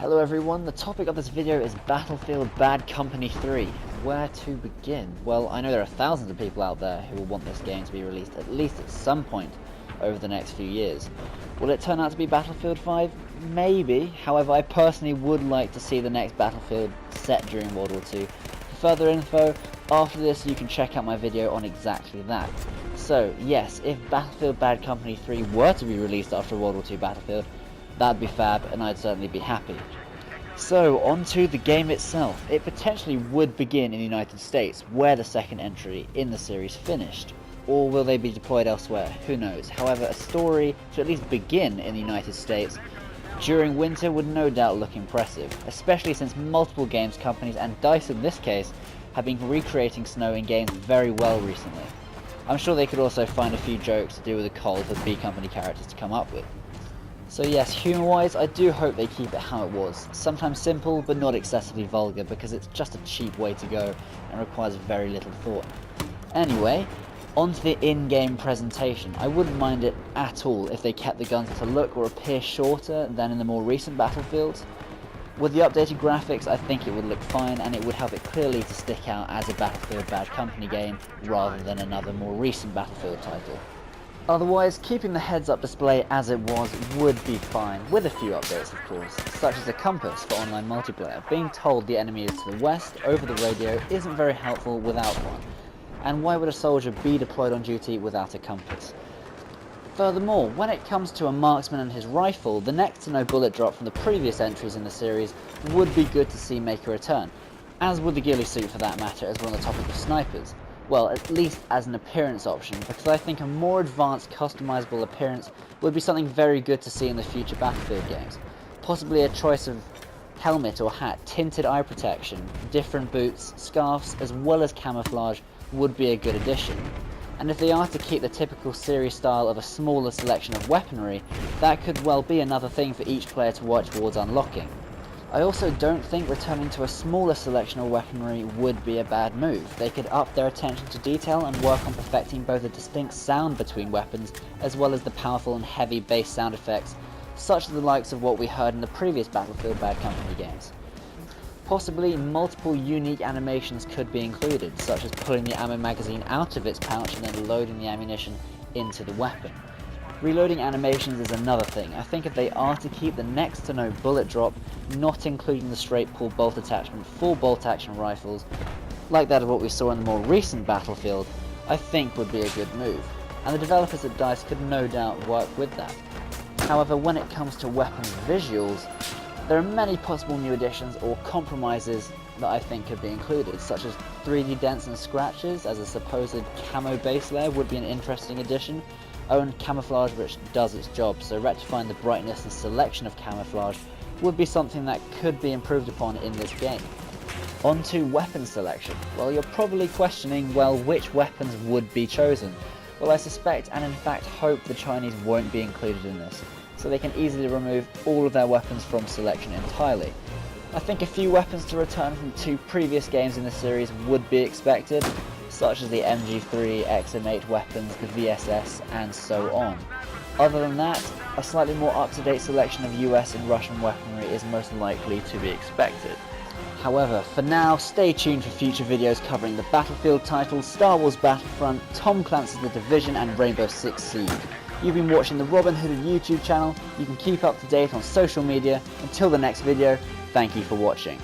Hello everyone, the topic of this video is Battlefield Bad Company 3. Where to begin? Well, I know there are thousands of people out there who will want this game to be released at least at some point over the next few years. Will it turn out to be Battlefield 5? Maybe. However, I personally would like to see the next Battlefield set during World War II. For further info, after this you can check out my video on exactly that. So, yes, if Battlefield Bad Company 3 were to be released after World War II Battlefield, that'd be fab, and I'd certainly be happy. So, on to the game itself. It potentially would begin in the United States, where the second entry in the series finished. Or will they be deployed elsewhere? Who knows. However, a story to at least begin in the United States during winter would no doubt look impressive, especially since multiple games companies, and DICE in this case, have been recreating snow in games very well recently. I'm sure they could also find a few jokes to do with the cold for B Company characters to come up with. So yes, humour-wise, I do hope they keep it how it was. Sometimes simple, but not excessively vulgar, because it's just a cheap way to go and requires very little thought. Anyway, on to the in-game presentation. I wouldn't mind it at all if they kept the guns to look or appear shorter than in the more recent Battlefields. With the updated graphics, I think it would look fine, and it would help it clearly to stick out as a Battlefield Bad Company game, rather than another more recent Battlefield title. Otherwise, keeping the heads-up display as it was would be fine, with a few updates of course, such as a compass for online multiplayer. Being told the enemy is to the west over the radio isn't very helpful without one, and why would a soldier be deployed on duty without a compass? Furthermore, when it comes to a marksman and his rifle, the next to no bullet drop from the previous entries in the series would be good to see make a return, as would the ghillie suit for that matter, as we're on the topic of snipers. Well, at least as an appearance option, because I think a more advanced customizable appearance would be something very good to see in the future Battlefield games. Possibly a choice of helmet or hat, tinted eye protection, different boots, scarves, as well as camouflage would be a good addition. And if they are to keep the typical series style of a smaller selection of weaponry, that could well be another thing for each player to work towards unlocking. I also don't think returning to a smaller selection of weaponry would be a bad move. They could up their attention to detail and work on perfecting both the distinct sound between weapons as well as the powerful and heavy bass sound effects, such as the likes of what we heard in the previous Battlefield Bad Company games. Possibly multiple unique animations could be included, such as pulling the ammo magazine out of its pouch and then loading the ammunition into the weapon. Reloading animations is another thing. I think if they are to keep the next to no bullet drop, not including the straight pull bolt attachment for bolt action rifles, like that of what we saw in the more recent Battlefield, I think would be a good move, and the developers at DICE could no doubt work with that. However, when it comes to weapons visuals, there are many possible new additions or compromises that I think could be included, such as 3D dents and scratches as a supposed camo base layer would be an interesting addition. And camouflage which does its job, so rectifying the brightness and selection of camouflage would be something that could be improved upon in this game. On to weapon selection. Well, you're probably questioning, well, which weapons would be chosen? Well, I suspect and in fact hope the Chinese won't be included in this, so they can easily remove all of their weapons from selection entirely. I think a few weapons to return from two previous games in the series would be expected, such as the MG3, XM8 weapons, the VSS, and so on. Other than that, a slightly more up-to-date selection of US and Russian weaponry is most likely to be expected. However, for now, stay tuned for future videos covering the Battlefield titles, Star Wars Battlefront, Tom Clancy's The Division, and Rainbow Six Siege. You've been watching the Robin Hooded YouTube channel. You can keep up to date on social media. Until the next video, thank you for watching.